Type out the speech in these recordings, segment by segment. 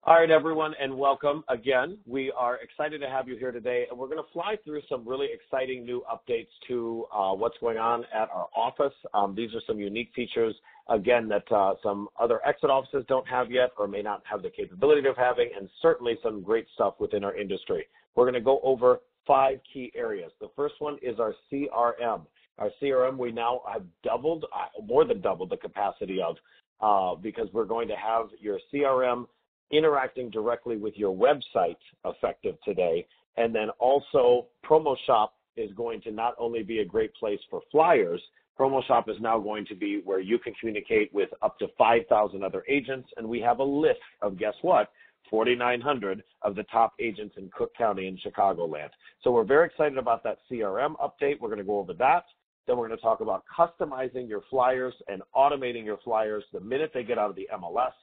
All right, everyone, and welcome again. We are excited to have you here today, and we're going to fly through some really exciting new updates to what's going on at our office. These are some unique features, again, that some other exit offices don't have yet or may not have the capability of having, and certainly some great stuff within our industry. We're going to go over 5 key areas. The first one is our CRM. Our CRM, we now have doubled, more than doubled the capacity of because we're going to have your CRM interacting directly with your website effective today. And then also Promo Shop is going to not only be a great place for flyers, Promo Shop is now going to be where you can communicate with up to 5,000 other agents. And we have a list of, guess what, 4,900 of the top agents in Cook County and Chicagoland. So we're very excited about that CRM update. We're going to go over that. Then we're going to talk about customizing your flyers and automating your flyers the minute they get out of the MLS.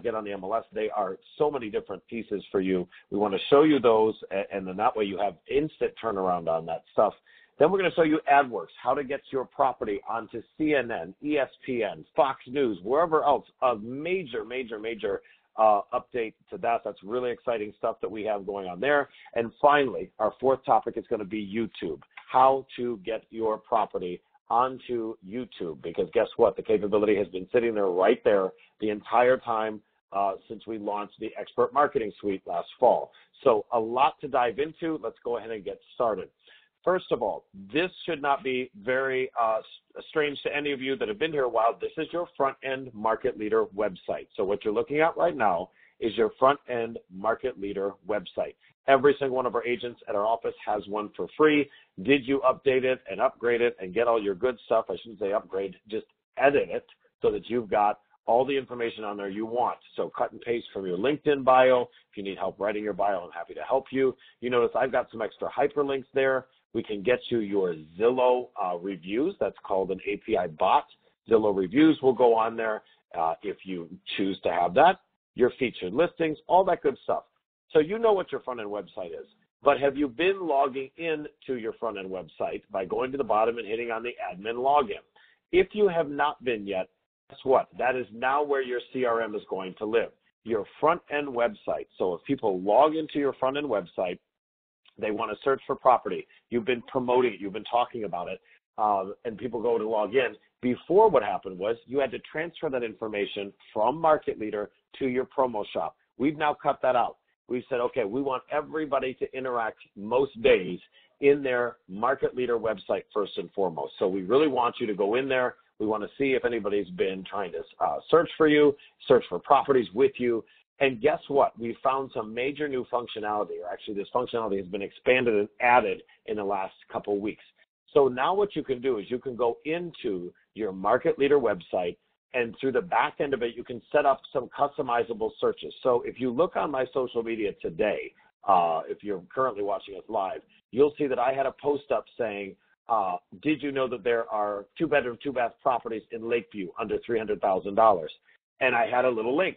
Get on the MLS. They are so many different pieces for you. We want to show you those, and then that way you have instant turnaround on that stuff. Then we're going to show you AdWorks, how to get your property onto CNN, ESPN, Fox News, wherever else. A major update to that. That's really exciting stuff that we have going on there. And finally, our fourth topic is going to be YouTube, how to get your property onto YouTube, because guess what? The capability has been sitting there right there the entire time since we launched the Expert Marketing Suite last fall. So a lot to dive into. Let's go ahead and get started. First of all, this should not be very strange to any of you that have been here a while. This is your front-end market leader website. So what you're looking at right now is your front-end market leader website. Every single one of our agents at our office has one for free. Did you update it and upgrade it and get all your good stuff? I shouldn't say upgrade, just edit it so that you've got all the information on there you want. So cut and paste from your LinkedIn bio. If you need help writing your bio, I'm happy to help you. You notice I've got some extra hyperlinks there. We can get you your Zillow reviews. That's called an API bot. Zillow reviews will go on there if you choose to have that. Your featured listings, all that good stuff. So you know what your front-end website is, but have you been logging in to your front-end website by going to the bottom and hitting on the admin login? If you have not been yet, guess what? That is now where your CRM is going to live, your front-end website. So if people log into your front-end website, they want to search for property. You've been promoting it. You've been talking about it, and people go to log in. Before, what happened was you had to transfer that information from Market Leader to your Promo Shop. We've now cut that out. We said, okay, we want everybody to interact most days in their Market Leader website first and foremost. So we really want you to go in there. We want to see if anybody's been trying to search for you, search for properties with you. And guess what? We found some major new functionality, or actually this functionality has been expanded and added in the last couple of weeks. So now what you can do is you can go into your Market Leader website, and through the back end of it, you can set up some customizable searches. So if you look on my social media today, if you're currently watching us live, you'll see that I had a post up saying, did you know that there are 2-bedroom, 2-bath properties in Lakeview under $300,000? And I had a little link.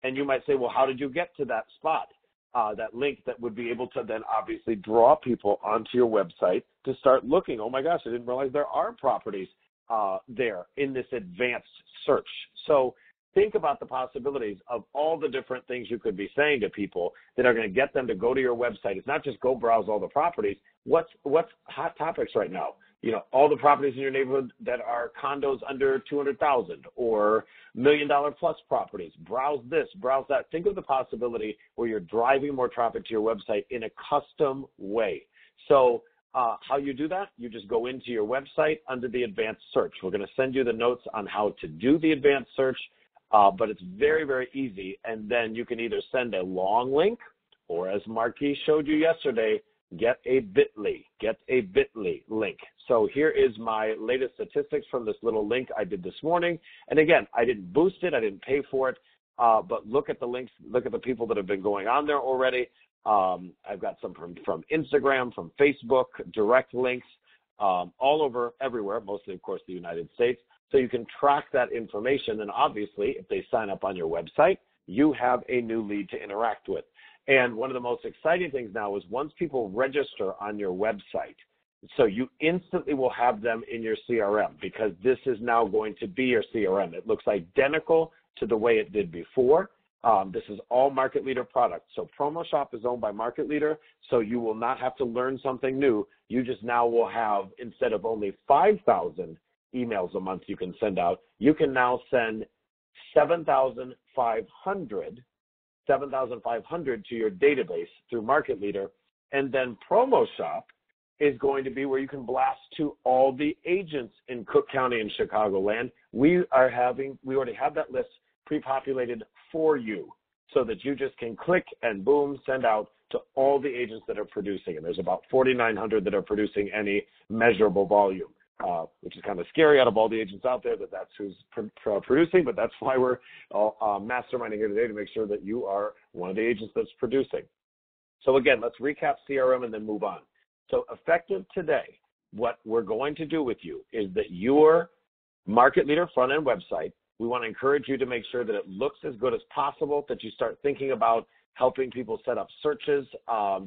And you might say, well, how did you get to that spot? That link that would be able to then obviously draw people onto your website to start looking. Oh my gosh, I didn't realize there are properties there in this advanced search. So think about the possibilities of all the different things you could be saying to people that are going to get them to go to your website. It's not just go browse all the properties. What's hot topics right now? You know, all the properties in your neighborhood that are condos under 200,000 or $1 million plus properties. Browse this, browse that. Think of the possibility where you're driving more traffic to your website in a custom way. So how you do that? You just go into your website under the advanced search. We're going to send you the notes on how to do the advanced search, but it's very, very easy. And then you can either send a long link or, as Marquis showed you yesterday, get a bit.ly link. So here is my latest statistics from this little link I did this morning. And again, I didn't boost it. I didn't pay for it. But look at the links. Look at the people that have been going on there already. I've got some from Instagram, from Facebook, direct links, all over, everywhere, mostly, of course, the United States. So you can track that information. And obviously, if they sign up on your website, you have a new lead to interact with. And one of the most exciting things now is once people register on your website, so you instantly will have them in your CRM, because this is now going to be your CRM. It looks identical to the way it did before. This is all Market Leader products. So Promo Shop is owned by Market Leader, so you will not have to learn something new. You just now will have, instead of only 5,000 emails a month you can send out, you can now send 7,500 to your database through Market Leader. And then Promo Shop is going to be where you can blast to all the agents in Cook County and Chicagoland. We already have that list pre-populated for you so that you just can click and boom, send out to all the agents that are producing. And there's about 4,900 that are producing any measurable volume, which is kind of scary out of all the agents out there that's who's producing, but that's why we're masterminding here today to make sure that you are one of the agents that's producing. So again, let's recap CRM and then move on. So effective today, what we're going to do with you is that your Market Leader front-end website, we want to encourage you to make sure that it looks as good as possible, that you start thinking about helping people set up searches,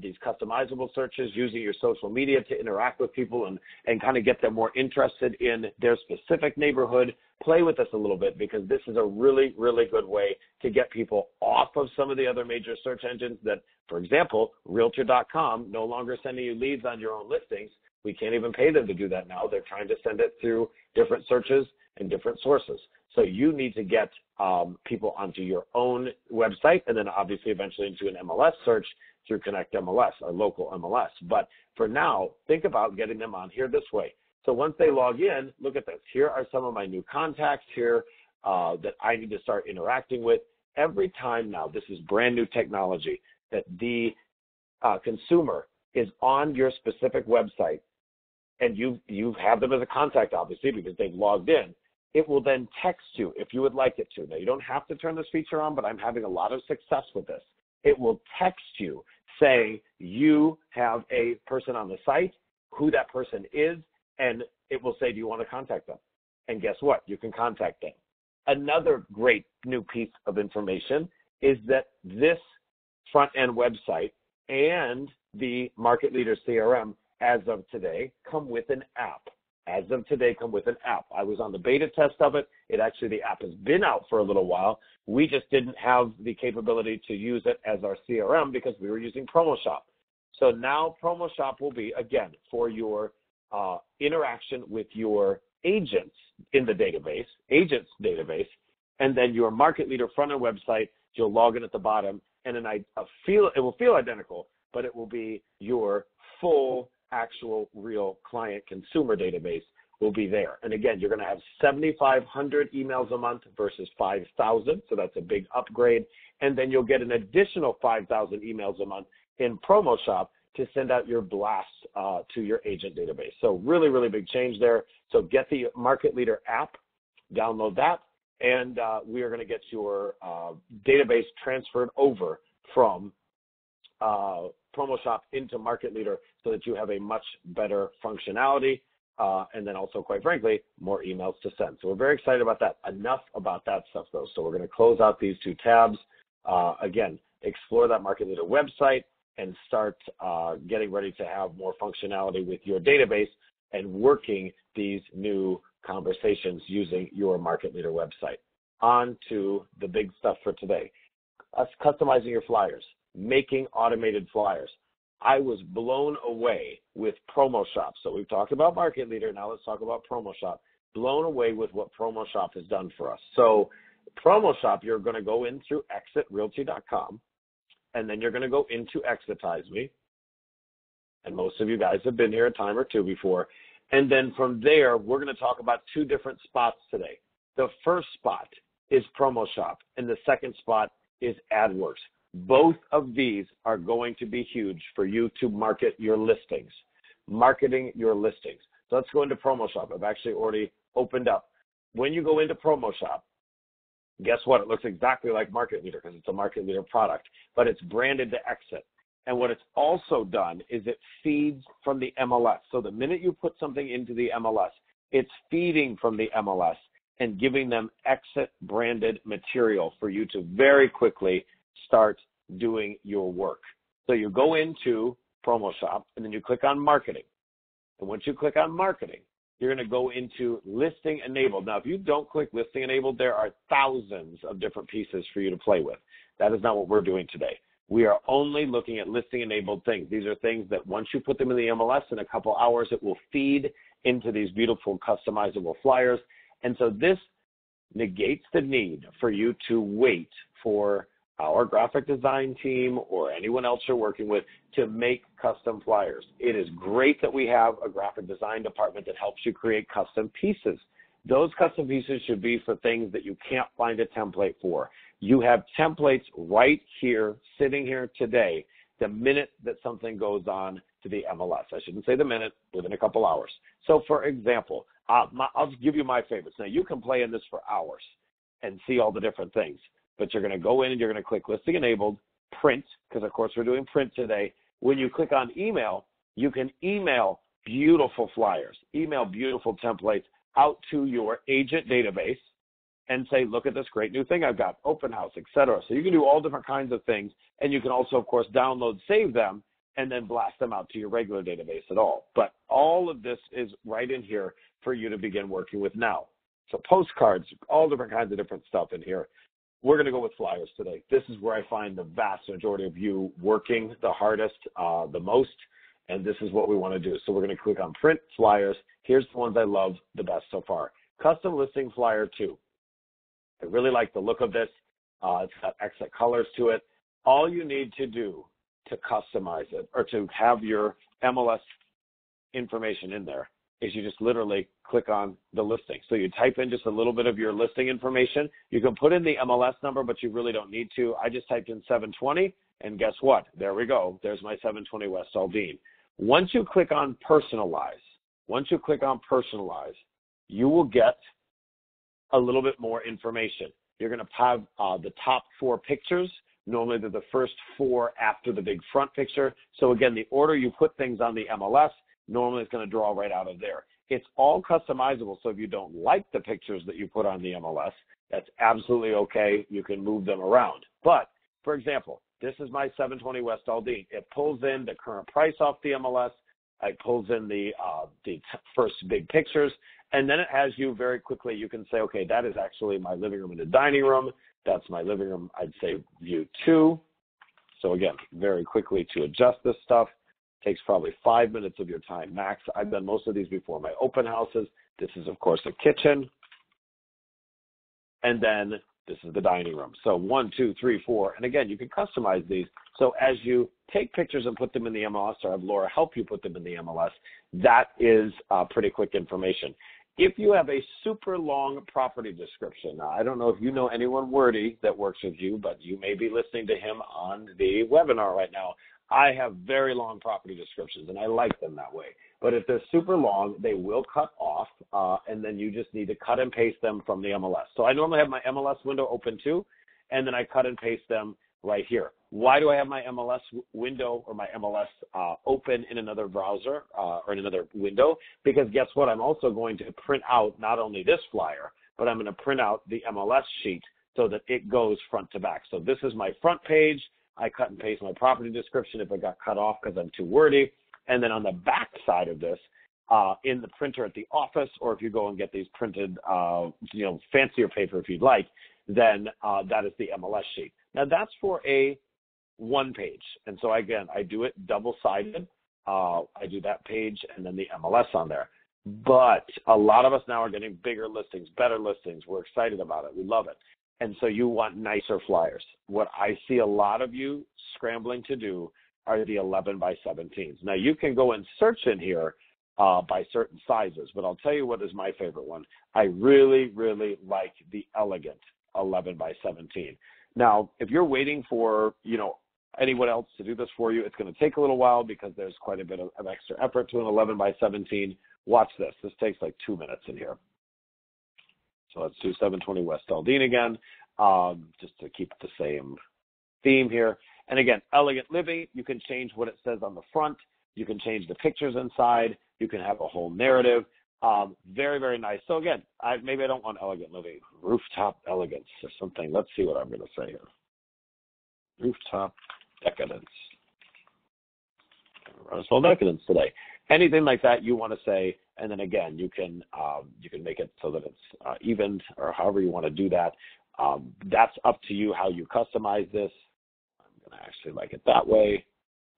these customizable searches, using your social media to interact with people and kind of get them more interested in their specific neighborhood. Play with us a little bit, because this is a really, really good way to get people off of some of the other major search engines that, for example, Realtor.com no longer sending you leads on your own listings. We can't even pay them to do that now. They're trying to send it through different searches and different sources. So you need to get people onto your own website, and then obviously eventually into an MLS search through Connect MLS, our local MLS. But for now, think about getting them on here this way. So once they log in, look at this. Here are some of my new contacts here that I need to start interacting with. Every time now, this is brand new technology, that the consumer is on your specific website, and you have them as a contact, obviously, because they've logged in. It will then text you if you would like it to. Now, you don't have to turn this feature on, but I'm having a lot of success with this. It will text you saying you have a person on the site, who that person is, and it will say, do you want to contact them? And guess what? You can contact them. Another great new piece of information is that this front-end website and the Market Leader CRM, as of today, come with an app. As of today, come with an app. I was on the beta test of it. The app has been out for a little while. We just didn't have the capability to use it as our CRM because we were using Promo Shop. So now Promo Shop will be, again, for your interaction with your agents in the database, and then your Market Leader front-end website, you'll log in at the bottom, and then it will feel identical, but it will be your full actual real client consumer database will be there. And again, you're going to have 7,500 emails a month versus 5,000. So that's a big upgrade. And then you'll get an additional 5,000 emails a month in Promo Shop to send out your blasts to your agent database. So really, really big change there. So get the Market Leader app, download that, and we are going to get your database transferred over from Promo Shop into Market Leader so that you have a much better functionality and then also, quite frankly, more emails to send. So we're very excited about that. Enough about that stuff, though. So we're going to close out these two tabs. Again, explore that Market Leader website and start getting ready to have more functionality with your database and working these new conversations using your Market Leader website. On to the big stuff for today. Customizing your flyers, making automated flyers. I was blown away with Promo Shop. So we've talked about Market Leader. Now let's talk about Promo Shop. Blown away with what Promo Shop has done for us. So Promo Shop, you're going to go in through exitrealty.com, and then you're going to go into Exitize Me. And most of you guys have been here a time or two before. And then from there, we're going to talk about two different spots today. The first spot is Promo Shop, and the second spot is AdWorks. Both of these are going to be huge for you to market your listings, marketing your listings. So let's go into Promo Shop. I've actually already opened up. When you go into Promo Shop, guess what? It looks exactly like Market Leader because it's a Market Leader product, but it's branded to Exit. And what it's also done is it feeds from the MLS. So the minute you put something into the MLS, it's feeding from the MLS and giving them Exit branded material for you to very quickly start doing your work. So you go into Promo Shop and then you click on Marketing. And once you click on Marketing, you're going to go into listing enabled. Now, if you don't click listing enabled, there are thousands of different pieces for you to play with. That is not what we're doing today. We are only looking at listing enabled things. These are things that once you put them in the MLS in a couple hours, it will feed into these beautiful customizable flyers. And so this negates the need for you to wait for our graphic design team or anyone else you're working with to make custom flyers. It is great that we have a graphic design department that helps you create custom pieces. Those custom pieces should be for things that you can't find a template for. You have templates right here, sitting here today, the minute that something goes on to the MLS. I shouldn't say the minute, within a couple hours. So for example, I'll give you my favorites. Now you can play in this for hours and see all the different things. But you're going to go in and you're going to click listing enabled, print, because of course we're doing print today. When you click on email, you can email beautiful flyers, email beautiful templates out to your agent database and say, look at this great new thing I've got, open house, etc. So you can do all different kinds of things. And you can also, of course, download, save them, and then blast them out to your regular database at all. But all of this is right in here for you to begin working with now. So postcards, all different kinds of different stuff in here. We're going to go with flyers today. This is where I find the vast majority of you working the hardest, the most, and this is what we want to do. So we're going to click on print flyers. Here's the ones I love the best so far. Custom listing flyer 2. I really like the look of this. It's got excellent colors to it. All you need to do to customize it or to have your MLS information in there is you just literally click on the listing. So you type in just a little bit of your listing information. You can put in the MLS number, but you really don't need to. I just typed in 720, and guess what? There we go. There's my 720 West Aldine. Once you click on personalize, you will get a little bit more information. You're going to have the top 4 pictures. Normally they're the first 4 after the big front picture. So again, the order you put things on the MLS, normally it's going to draw right out of there. It's all customizable, so if you don't like the pictures that you put on the MLS, that's absolutely okay. You can move them around. But, for example, this is my 720 West Aldine. It pulls in the current price off the MLS. It pulls in the first big pictures, and then it has you very quickly. You can say, okay, that is actually my living room and the dining room. That's my living room, I'd say, view 2. So, again, very quickly to adjust this stuff. Takes probably 5 minutes of your time max. I've done most of these before my open houses. This is, of course, a kitchen. And then this is the dining room. So 1, 2, 3, 4. And again, you can customize these. So as you take pictures and put them in the MLS or have Laura help you put them in the MLS, that is pretty quick information. If you have a super long property description, now, I don't know if you know anyone wordy that works with you, but you may be listening to him on the webinar right now. I have very long property descriptions, and I like them that way. But if they're super long, they will cut off, and then you just need to cut and paste them from the MLS. So I normally have my MLS window open too, and then I cut and paste them right here. Why do I have my MLS window or my MLS open in another browser or in another window? Because guess what? I'm also going to print out not only this flyer, but I'm going to print out the MLS sheet so that it goes front to back. So this is my front page. I cut and paste my property description if it got cut off because I'm too wordy. And then on the back side of this, in the printer at the office, or if you go and get these printed, fancier paper if you'd like, then that is the MLS sheet. Now that's for a 1 page. And so again, I do it double-sided. I do that page and then the MLS on there. But a lot of us now are getting bigger listings, better listings. We're excited about it. We love it. And so you want nicer flyers. What I see a lot of you scrambling to do are the 11 by 17s. Now you can go and search in here by certain sizes, but I'll tell you what is my favorite one. I really, really like the elegant 11 by 17. Now, if you're waiting for, anyone else to do this for you, it's going to take a little while because there's quite a bit of extra effort to an 11 by 17. Watch this. This takes like 2 minutes in here. So let's do 720 West Aldine again, just to keep the same theme here. And again, elegant living, you can change what it says on the front. You can change the pictures inside. You can have a whole narrative. Very, very nice. So again, maybe I don't want elegant living. Rooftop elegance or something. Let's see what I'm going to say here. Rooftop decadence. Run full decadence today. anything like that you want to say. And then again, you can make it so that it's evened or however you want to do that. That's up to you how you customize this. I'm going to actually like it that way.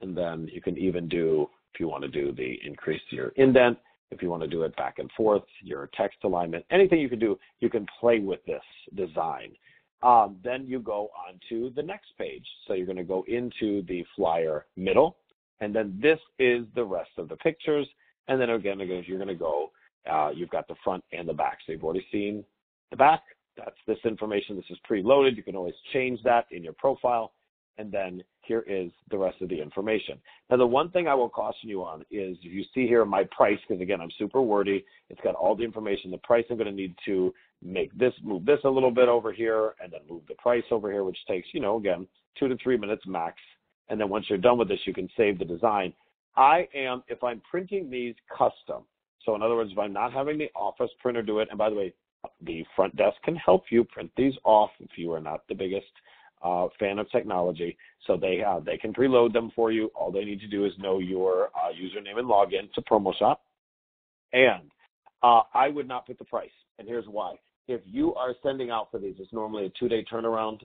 And then you can even do, if you want to do the increase your indent, if you want to do it back and forth, your text alignment, anything you can do, you can play with this design. Then you go on to the next page. So you're going to go into the flyer middle, and then this is the rest of the pictures. And then again, you're going to go, you've got the front and the back. So you've already seen the back. That's this information. This is preloaded. You can always change that in your profile. And then here is the rest of the information. Now, the one thing I will caution you on is if you see here my price, because again, I'm super wordy. It's got all the information. The price, I'm going to need to make this, move this a little bit over here, and then move the price over here, which takes, again, 2 to 3 minutes max. And then once you're done with this, you can save the design. If I'm printing these custom, so in other words, if I'm not having the office printer do it, and by the way, the front desk can help you print these off if you are not the biggest fan of technology. So they can preload them for you. All they need to do is know your username and login to PromoShop. And I would not put the price. And here's why. If you are sending out for these, it's normally a 2-day turnaround.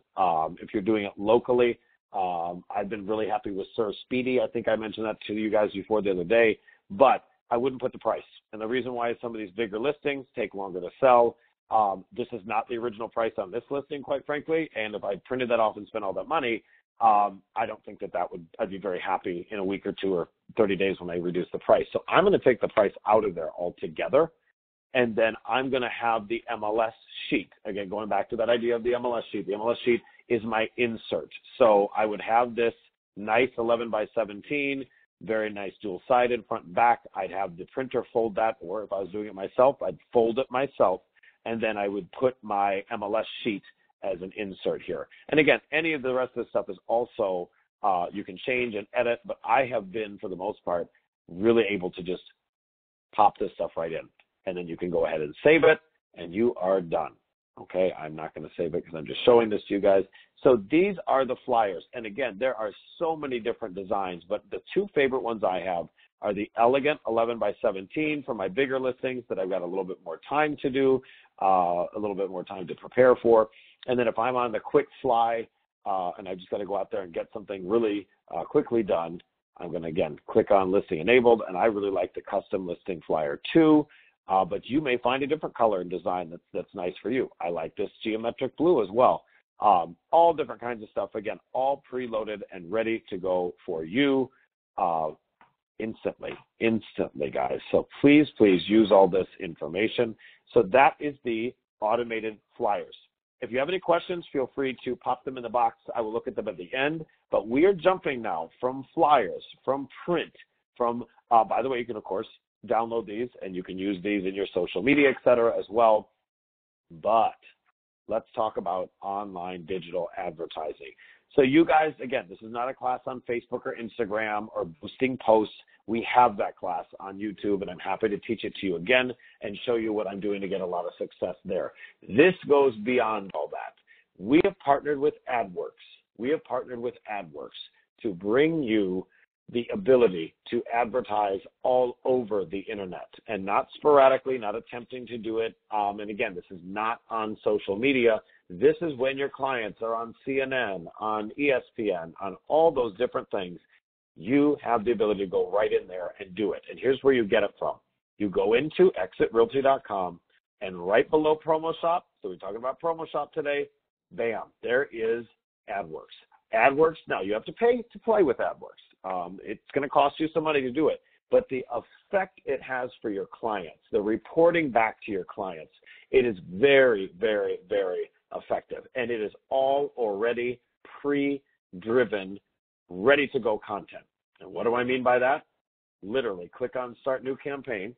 If you're doing it locally, I've been really happy with Sir Speedy. I think I mentioned that to you guys before the other day, but I wouldn't put the price. And the reason why is some of these bigger listings take longer to sell. This is not the original price on this listing, quite frankly. And if I printed that off and spent all that money, I don't think I'd be very happy in a week or 2 or 30 days when I reduce the price. So I'm going to take the price out of there altogether. And then I'm going to have the MLS sheet. Again, going back to that idea of the MLS sheet. The MLS sheet is my insert. So I would have this nice 11 by 17, very nice dual-sided front and back. I'd have the printer fold that, or if I was doing it myself, I'd fold it myself. And then I would put my MLS sheet as an insert here. And again, any of the rest of the stuff is also, you can change and edit, but I have been, for the most part, really able to just pop this stuff right in. And then you can go ahead and save it, and you are done. Okay, I'm not going to save it because I'm just showing this to you guys. So these are the flyers. And again, there are so many different designs, but the 2 favorite ones I have are the elegant 11 by 17 for my bigger listings that I've got a little bit more time to do, a little bit more time to prepare for. And then if I'm on the quick fly and I just got to go out there and get something really quickly done, I'm going to, again, click on listing enabled. And I really like the custom listing flyer too. But you may find a different color and design that's nice for you. I like this geometric blue as well. All different kinds of stuff. Again, all preloaded and ready to go for you instantly, guys. So please use all this information. So that is the automated flyers. If you have any questions, feel free to pop them in the box. I will look at them at the end. But we are jumping now from flyers, from print, from, by the way, you can, of course, download these and you can use these in your social media, et cetera, as well. But let's talk about online digital advertising. So you guys, again, this is not a class on Facebook or Instagram or boosting posts. We have that class on YouTube, and I'm happy to teach it to you again and show you what I'm doing to get a lot of success there. This goes beyond all that. We have partnered with AdWorks. To bring you the ability to advertise all over the internet, and not sporadically, not attempting to do it. And again, this is not on social media. This is when your clients are on CNN, on ESPN, on all those different things. You have the ability to go right in there and do it. And here's where you get it from. You go into exitrealty.com, and right below PromoShop, so we're talking about PromoShop today, bam, there is AdWorks. AdWorks, now you have to pay to play with AdWorks. It's going to cost you some money to do it, but the effect it has for your clients, the reporting back to your clients, it is very, very, very effective. And it is all already pre-driven, ready to go content. And what do I mean by that? Literally, click on Start New Campaign.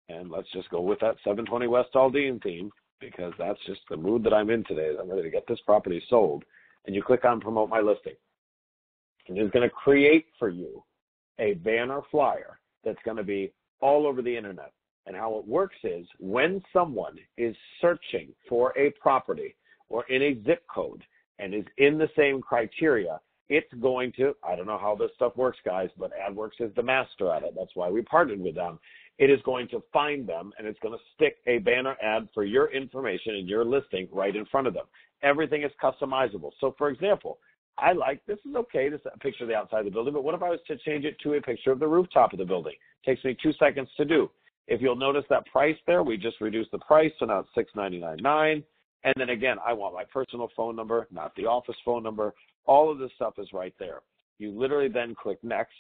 And let's just go with that 720 West Aldine theme, because that's just the mood that I'm in today. I'm ready to get this property sold. And you click on Promote My Listing. And it's going to create for you a banner flyer that's going to be all over the internet. And how it works is when someone is searching for a property or in a zip code and is in the same criteria, it's going to, I don't know how this stuff works, guys, but AdWorks is the master at it. That's why we partnered with them. It is going to find them, and it's going to stick a banner ad for your information and your listing right in front of them. Everything is customizable. So, for example, I like, this is okay, this is a picture of the outside of the building, but what if I was to change it to a picture of the rooftop of the building? It takes me 2 seconds to do. If you'll notice that price there, we just reduced the price, so now it's $6.99.9. And then again, I want my personal phone number, not the office phone number. All of this stuff is right there. You literally then click next,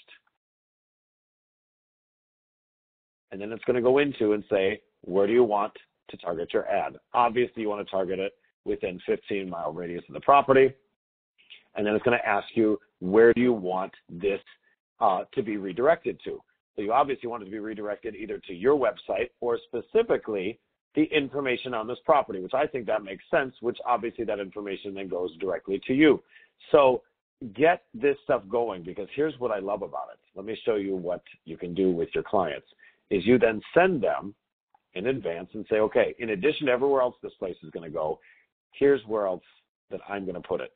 and then it's going to go into and say, where do you want to target your ad? Obviously, you want to target it within 15-mile radius of the property. And then it's going to ask you, where do you want this to be redirected to? So you obviously want it to be redirected either to your website or specifically the information on this property, which I think that makes sense, which obviously that information then goes directly to you. So get this stuff going, because here's what I love about it. Let me show you what you can do with your clients, is you then send them in advance and say, okay, in addition to everywhere else this place is going to go, here's where else that I'm going to put it.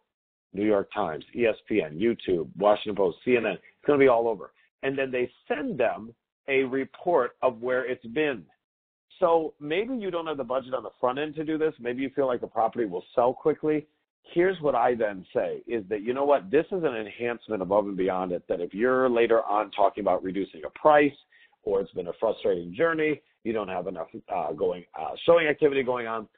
New York Times, ESPN, YouTube, Washington Post, CNN. It's going to be all over. And then they send them a report of where it's been. So maybe you don't have the budget on the front end to do this. Maybe you feel like the property will sell quickly. Here's what I then say is that, you know what, this is an enhancement above and beyond it, that if you're later on talking about reducing a price, or it's been a frustrating journey, you don't have enough showing activity going on,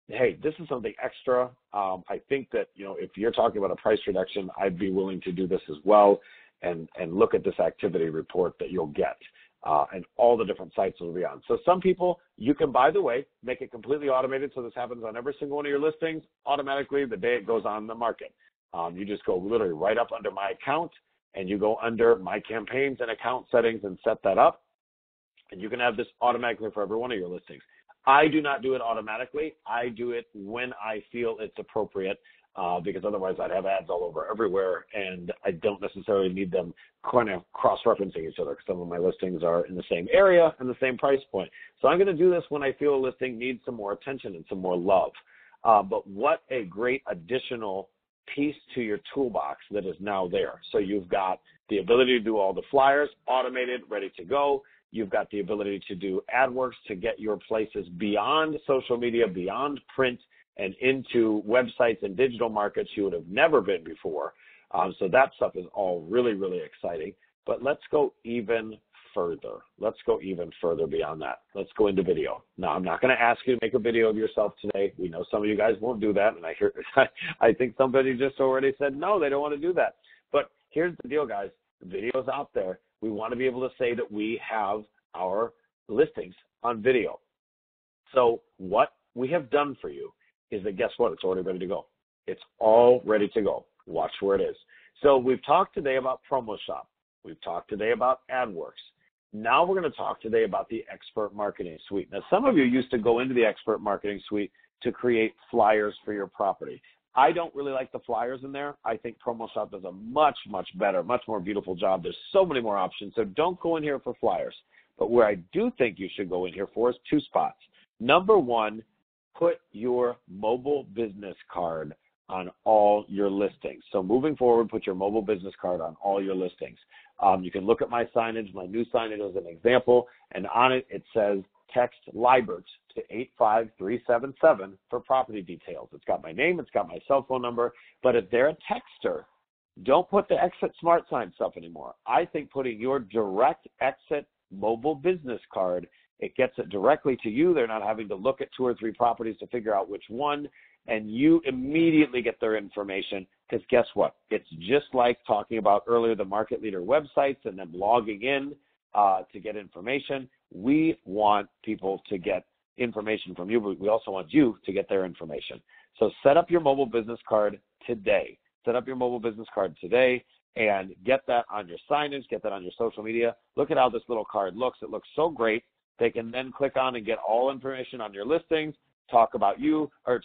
hey, this is something extra. I think that, you know, if you're talking about a price reduction, I'd be willing to do this as well and look at this activity report that you'll get and all the different sites will be on. So some people, you can, by the way, make it completely automated so this happens on every single one of your listings automatically the day it goes on the market. You just go literally right up under my account and you go under my campaigns and account settings and set that up. And you can have this automatically for every one of your listings. I do not do it automatically. I do it when I feel it's appropriate because otherwise I'd have ads all over everywhere, and I don't necessarily need them kind of cross-referencing each other because some of my listings are in the same area and the same price point. So I'm going to do this when I feel a listing needs some more attention and some more love. But what a great additional piece to your toolbox that is now there. So you've got the ability to do all the flyers, automated, ready to go. You've got the ability to do AdWorks to get your places beyond social media, beyond print, and into websites and digital markets you would have never been before. So that stuff is all really, really exciting. But let's go even further. Let's go even further beyond that. Let's go into video. Now, I'm not going to ask you to make a video of yourself today. We know some of you guys won't do that, and I think somebody just already said, no, they don't want to do that. But here's the deal, guys. The video's out there. We want to be able to say that we have our listings on video. So what we have done for you is that, guess what? It's already ready to go. It's all ready to go. Watch where it is. So we've talked today about Promo Shop. We've talked today about AdWorks. Now we're going to talk today about the Expert Marketing Suite. Now, some of you used to go into the Expert Marketing Suite to create flyers for your property. I don't really like the flyers in there. I think Promo Shop does a much, much better, much more beautiful job. There's so many more options. So don't go in here for flyers. But where I do think you should go in here for is 2 spots. Number one, put your mobile business card on all your listings. So moving forward, put your mobile business card on all your listings. You can look at my signage, my new signage as an example, and on it, it says text Libert to 85377 for property details. It's got my name, it's got my cell phone number, but if they're a texter, don't put the exit smart sign stuff anymore. I think putting your direct exit mobile business card, it gets it directly to you. They're not having to look at 2 or 3 properties to figure out which one, and you immediately get their information because guess what? It's just like talking about earlier the market leader websites and them logging in to get information. We want people to get information from you, but we also want you to get their information. So set up your mobile business card today. Set up your mobile business card today and get that on your signage, get that on your social media. Look at how this little card looks. It looks so great. They can then click on and get all information on your listings, talk about you, or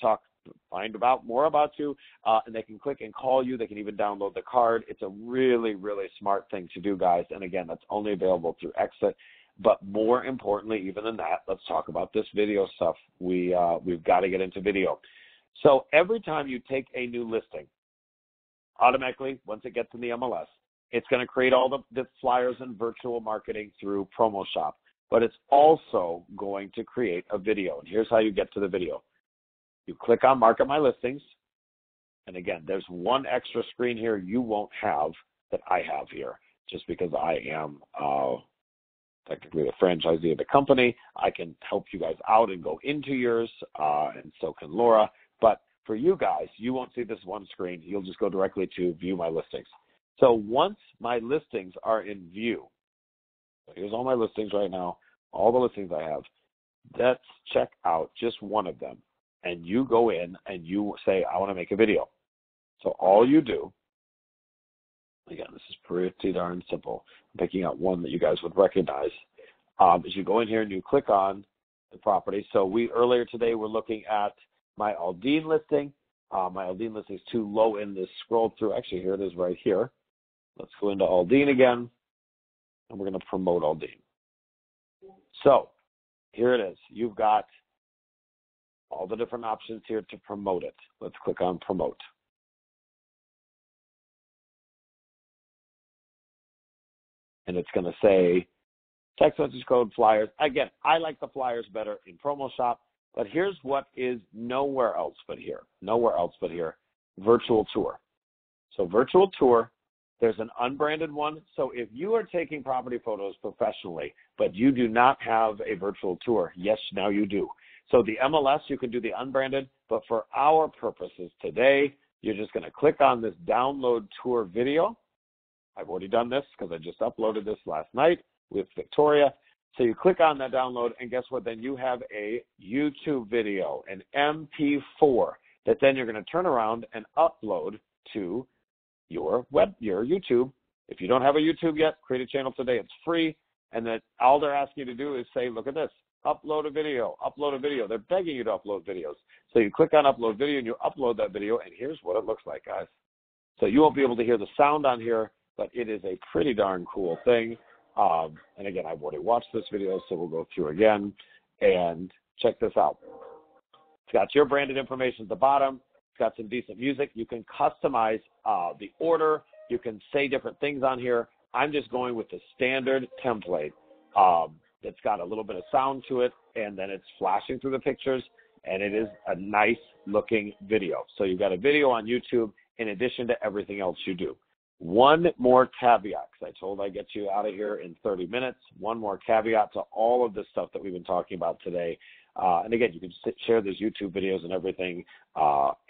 find out more about you, and they can click and call you. They can even download the card. It's a really, really smart thing to do, guys. And again, that's only available through Exit. But more importantly, even than that, let's talk about this video stuff. We've got to get into video. So every time you take a new listing, automatically, once it gets in the MLS, it's going to create all the flyers and virtual marketing through Promo Shop, but it's also going to create a video. And here's how you get to the video. You click on Market My Listings. And again, there's one extra screen here you won't have that I have here, just because I am technically the franchisee of the company. I can help you guys out and go into yours, and so can Laura. But for you guys, you won't see this one screen. You'll just go directly to View My Listings. So once my listings are in view, so here's all my listings right now, all the listings I have. Let's check out just one of them. And you go in and you say, I want to make a video. So all you do, again, this is pretty darn simple. I'm picking out one that you guys would recognize. Is you go in here and you click on the property. So earlier today we're looking at my Aldine listing. My Aldine listing is too low in this scroll through. Actually, here it is right here. Let's go into Aldine again, and we're going to promote Aldine. So here it is. You've got all the different options here to promote it. Let's click on Promote. And it's going to say text message code, flyers. Again, I like the flyers better in Promo Shop, but here's what is nowhere else but here. Nowhere else but here. Virtual tour. So virtual tour, there's an unbranded one. So if you are taking property photos professionally, but you do not have a virtual tour, yes, now you do. So the MLS, you can do the unbranded, but for our purposes today, you're just going to click on this download tour video. I've already done this because I just uploaded this last night with Victoria. So you click on that download, and guess what? Then you have a YouTube video, an MP4, that then you're going to turn around and upload to your YouTube. If you don't have a YouTube yet, create a channel today. It's free. And then all they're asking you to do is say, look at this, upload a video, upload a video. They're begging you to upload videos. So you click on upload video and you upload that video, and here's what it looks like, guys. So you won't be able to hear the sound on here, but it is a pretty darn cool thing. And again, I've already watched this video, so we'll go through again and check this out. It's got your branded information at the bottom. It's got some decent music. You can customize the order. You can say different things on here. I'm just going with the standard template. It's got a little bit of sound to it, and then it's flashing through the pictures, and it is a nice looking video. So you've got a video on YouTube in addition to everything else you do. One more caveat, because I told I'd get you out of here in 30 minutes. One more caveat to all of this stuff that we've been talking about today. And again, you can share these YouTube videos and everything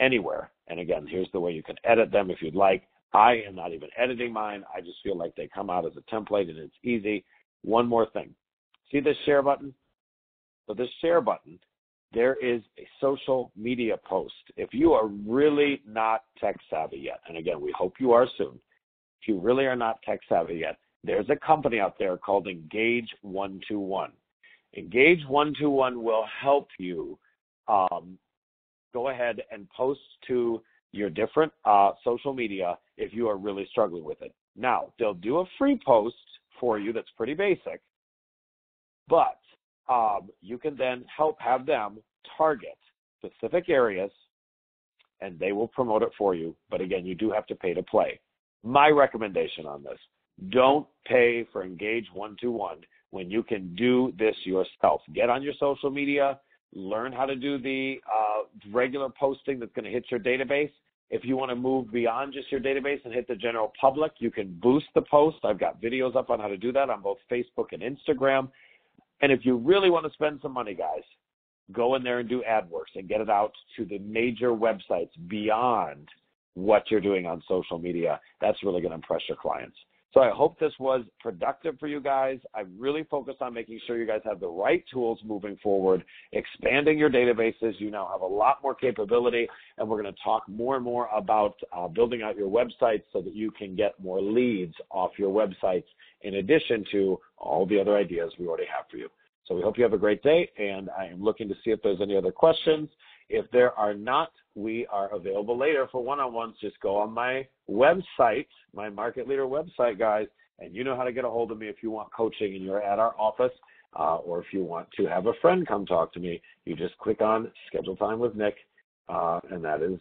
anywhere. And again, here's the way you can edit them if you'd like. I am not even editing mine. I just feel like they come out as a template and it's easy. One more thing. See this share button? So this share button, there is a social media post. If you are really not tech savvy yet, and again, we hope you are soon. If you really are not tech savvy yet, there's a company out there called Engage 121. Engage 121 will help you go ahead and post to your different social media if you are really struggling with it. Now, they'll do a free post for you that's pretty basic, but you can then have them target specific areas, and they will promote it for you. But again, you do have to pay to play. My recommendation on this, don't pay for Engage 121 when you can do this yourself. Get on your social media, learn how to do the regular posting that's going to hit your database. If you want to move beyond just your database and hit the general public, you can boost the post. I've got videos up on how to do that on both Facebook and Instagram. And if you really want to spend some money, guys, go in there and do AdWords and get it out to the major websites beyond what you're doing on social media. That's really going to impress your clients. So I hope this was productive for you guys. I really focused on making sure you guys have the right tools moving forward, expanding your databases. You now have a lot more capability, and we're going to talk more and more about building out your websites so that you can get more leads off your websites in addition to all the other ideas we already have for you. So we hope you have a great day, and I am looking to see if there's any other questions. If there are not, we are available later for one-on-ones. Just go on my website, my Market Leader website, guys, and you know how to get a hold of me if you want coaching and you're at our office, or if you want to have a friend come talk to me. You just click on Schedule Time with Nick, and that is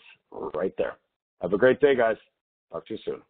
right there. Have a great day, guys. Talk to you soon.